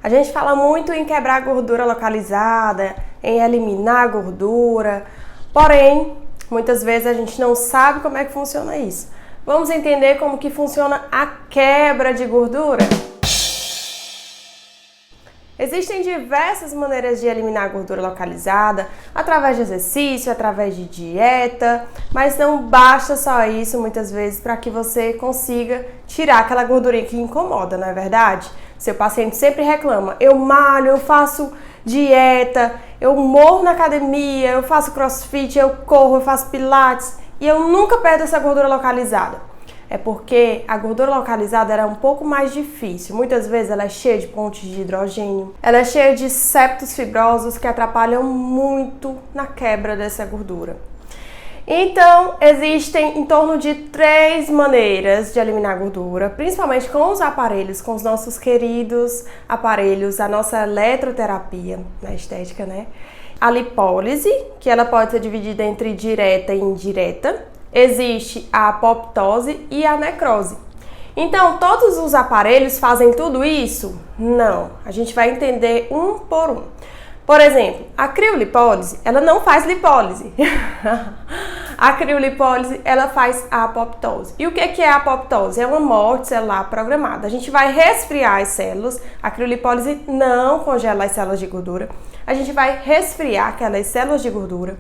A gente fala muito em quebrar a gordura localizada, em eliminar a gordura, porém, muitas vezes a gente não sabe como é que funciona isso. Vamos entender como que funciona a quebra de gordura? Existem diversas maneiras de eliminar a gordura localizada, através de exercício, através de dieta, mas não basta só isso muitas vezes para que você consiga tirar aquela gordurinha que incomoda, não é verdade? Seu paciente sempre reclama, eu malho, eu faço dieta, eu morro na academia, eu faço crossfit, eu corro, eu faço pilates e eu nunca perdo essa gordura localizada. É porque a gordura localizada era um pouco mais difícil. Muitas vezes ela é cheia de pontes de hidrogênio, ela é cheia de septos fibrosos que atrapalham muito na quebra dessa gordura. Então, existem em torno de 3 maneiras de eliminar a gordura, principalmente com os aparelhos, com os nossos queridos aparelhos, a nossa eletroterapia na estética, né? A lipólise, que ela pode ser dividida entre direta e indireta. Existe a apoptose e a necrose. Então, todos os aparelhos fazem tudo isso? Não. A gente vai entender um por um. Por exemplo, a criolipólise, ela não faz lipólise. A criolipólise, ela faz a apoptose. E o que é a apoptose? É uma morte celular programada. A gente vai resfriar as células. A criolipólise não congela as células de gordura. A gente vai resfriar aquelas células de gordura.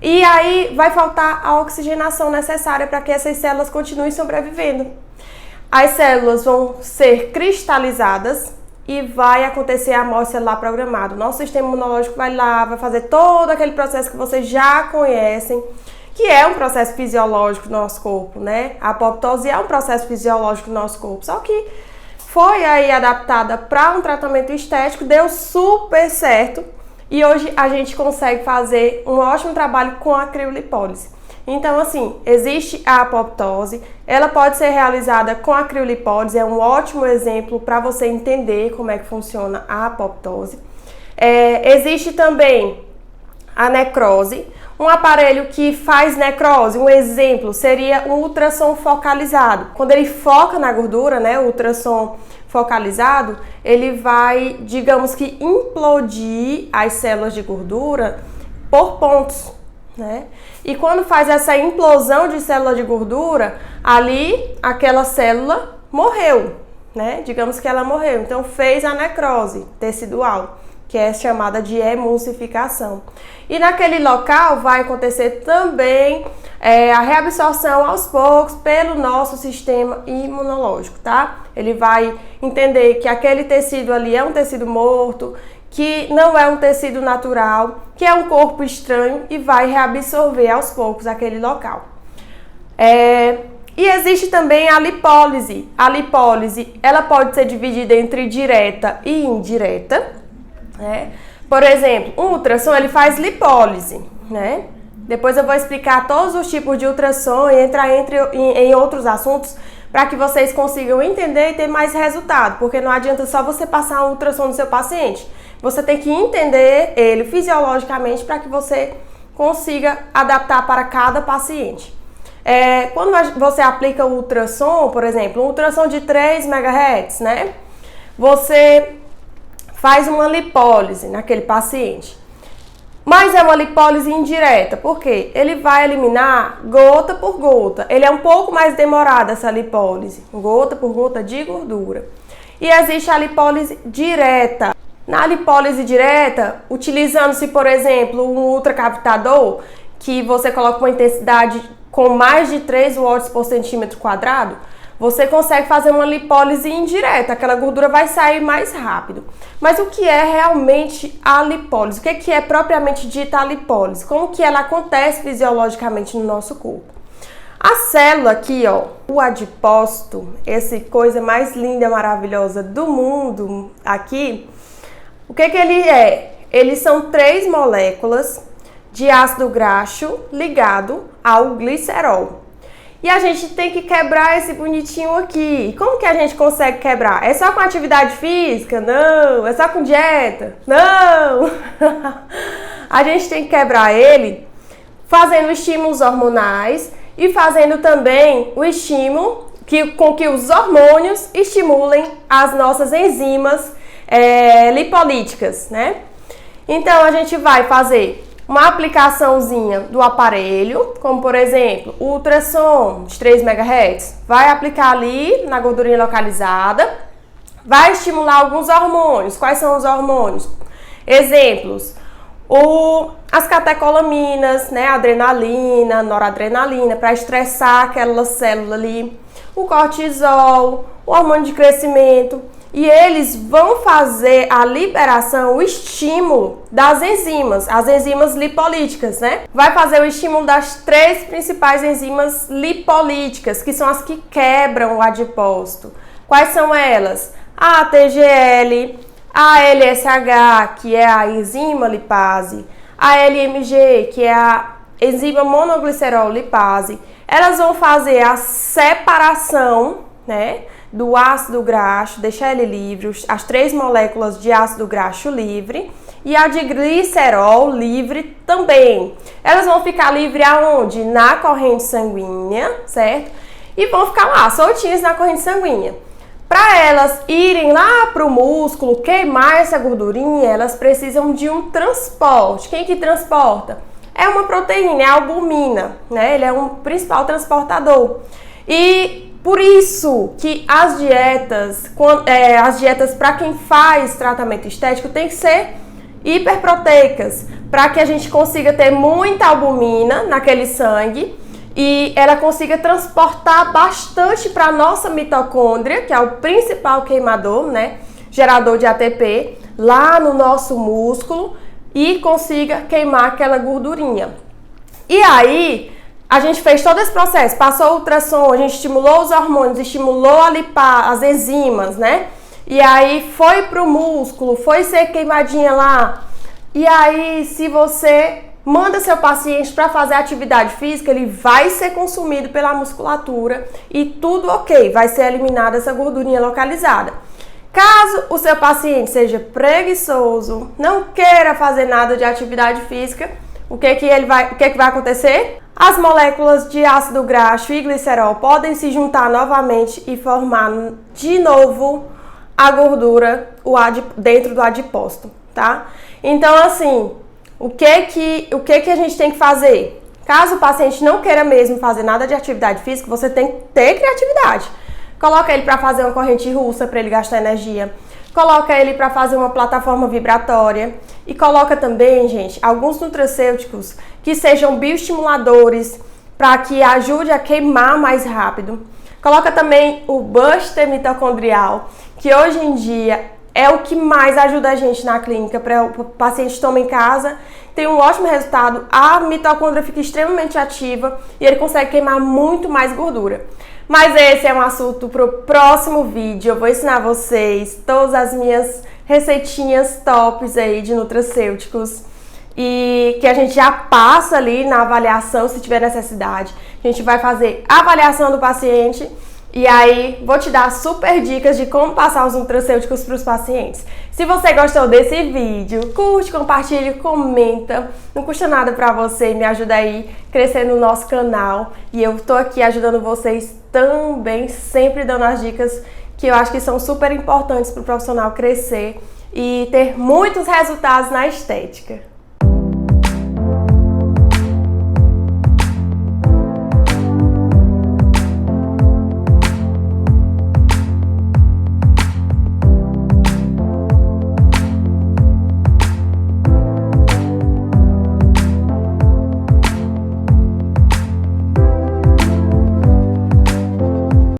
E aí vai faltar a oxigenação necessária para que essas células continuem sobrevivendo. As células vão ser cristalizadas e vai acontecer a morte celular programada. O nosso sistema imunológico vai lá, vai fazer todo aquele processo que vocês já conhecem, que é um processo fisiológico do nosso corpo, né? A apoptose é um processo fisiológico do nosso corpo, só que foi aí adaptada para um tratamento estético, deu super certo. E hoje a gente consegue fazer um ótimo trabalho com a criolipólise. Então, assim, existe a apoptose, ela pode ser realizada com a criolipólise, é um ótimo exemplo para você entender como é que funciona a apoptose. Existe também a necrose, um aparelho que faz necrose, um exemplo seria um ultrassom focalizado. Quando ele foca na gordura, né, o ultrassom focalizado, ele vai, digamos que, implodir as células de gordura por pontos, né? E quando faz essa implosão de célula de gordura, ali aquela célula morreu, né? Digamos que ela morreu. Então fez a necrose tecidual, que é chamada de emulsificação. E naquele local vai acontecer também a reabsorção aos poucos pelo nosso sistema imunológico, tá? Ele vai entender que aquele tecido ali é um tecido morto, que não é um tecido natural, que é um corpo estranho e vai reabsorver aos poucos aquele local. E existe também a lipólise. A lipólise, ela pode ser dividida entre direta e indireta, né? Por exemplo, um ultrassom, ele faz lipólise, né? Depois eu vou explicar todos os tipos de ultrassom e entrar em outros assuntos para que vocês consigam entender e ter mais resultado, porque não adianta só você passar um ultrassom no seu paciente. Você tem que entender ele fisiologicamente para que você consiga adaptar para cada paciente. Quando você aplica o ultrassom, por exemplo, um ultrassom de 3 MHz, né? Você faz uma lipólise naquele paciente. Mas é uma lipólise indireta, por quê? Ele vai eliminar gota por gota. Ele é um pouco mais demorado essa lipólise, gota por gota de gordura. E existe a lipólise direta. Na lipólise direta, utilizando-se, por exemplo, um ultracaptador, que você coloca uma intensidade com mais de 3 watts por centímetro quadrado, você consegue fazer uma lipólise indireta, aquela gordura vai sair mais rápido. Mas o que é realmente a lipólise? O que é propriamente dita a lipólise? Como que ela acontece fisiologicamente no nosso corpo? A célula aqui, ó, o adipócito, essa coisa mais linda, maravilhosa do mundo aqui, o que ele é? Eles são 3 moléculas de ácido graxo ligado ao glicerol. E a gente tem que quebrar esse bonitinho aqui. Como que a gente consegue quebrar? É só com atividade física? Não. É só com dieta? Não. A gente tem que quebrar ele fazendo estímulos hormonais e fazendo também o estímulo com que os hormônios estimulem as nossas enzimas lipolíticas, né? Então, a gente vai fazer uma aplicaçãozinha do aparelho, como por exemplo, o ultrassom de 3 MHz, vai aplicar ali na gordurinha localizada, vai estimular alguns hormônios. Quais são os hormônios? Exemplos, as catecolaminas, né, adrenalina, noradrenalina, para estressar aquela célula ali, o cortisol, o hormônio de crescimento, e eles vão fazer a liberação, o estímulo das enzimas, as enzimas lipolíticas, né? Vai fazer o estímulo das 3 principais enzimas lipolíticas, que são as que quebram o adipócito. Quais são elas? A ATGL, a LSH, que é a enzima lipase, a LMG, que é a enzima monoglicerol lipase. Elas vão fazer a separação, né, do ácido graxo, deixar ele livre, as 3 moléculas de ácido graxo livre, e a de glicerol livre também. Elas vão ficar livres aonde? Na corrente sanguínea, certo? E vão ficar lá, soltinhas na corrente sanguínea. Para elas irem lá para o músculo, queimar essa gordurinha, elas precisam de um transporte. Quem que transporta? É uma proteína, é a albumina, né? Ele é um principal transportador. E por isso que as dietas para quem faz tratamento estético tem que ser hiperproteicas, para que a gente consiga ter muita albumina naquele sangue e ela consiga transportar bastante para a nossa mitocôndria, que é o principal queimador, né, gerador de ATP, lá no nosso músculo, e consiga queimar aquela gordurinha. E aí, a gente fez todo esse processo, passou o ultrassom, a gente estimulou os hormônios, estimulou as enzimas, né? E aí foi pro músculo, foi ser queimadinha lá. E aí, se você manda seu paciente para fazer atividade física, ele vai ser consumido pela musculatura e tudo ok, vai ser eliminada essa gordurinha localizada. Caso o seu paciente seja preguiçoso, não queira fazer nada de atividade física, o que vai acontecer? As moléculas de ácido graxo e glicerol podem se juntar novamente e formar de novo a gordura dentro do adipócito, tá? Então, assim, o que a gente tem que fazer? Caso o paciente não queira mesmo fazer nada de atividade física, você tem que ter criatividade. Coloca ele para fazer uma corrente russa para ele gastar energia. Coloca ele para fazer uma plataforma vibratória. E coloca também, gente, alguns nutracêuticos que sejam bioestimuladores para que ajude a queimar mais rápido. Coloca também o Buster mitocondrial, que hoje em dia é o que mais ajuda a gente na clínica, para o paciente tomar em casa, tem um ótimo resultado, a mitocôndria fica extremamente ativa e ele consegue queimar muito mais gordura. Mas esse é um assunto para o próximo vídeo. Eu vou ensinar vocês todas as minhas receitinhas tops aí de nutracêuticos e que a gente já passa ali na avaliação se tiver necessidade. A gente vai fazer a avaliação do paciente e aí vou te dar super dicas de como passar os nutracêuticos para os pacientes. Se você gostou desse vídeo, curte, compartilha, comenta. Não custa nada para você, me ajuda aí a crescer no nosso canal. E eu tô aqui ajudando vocês também, sempre dando as dicas que eu acho que são super importantes para o profissional crescer e ter muitos resultados na estética.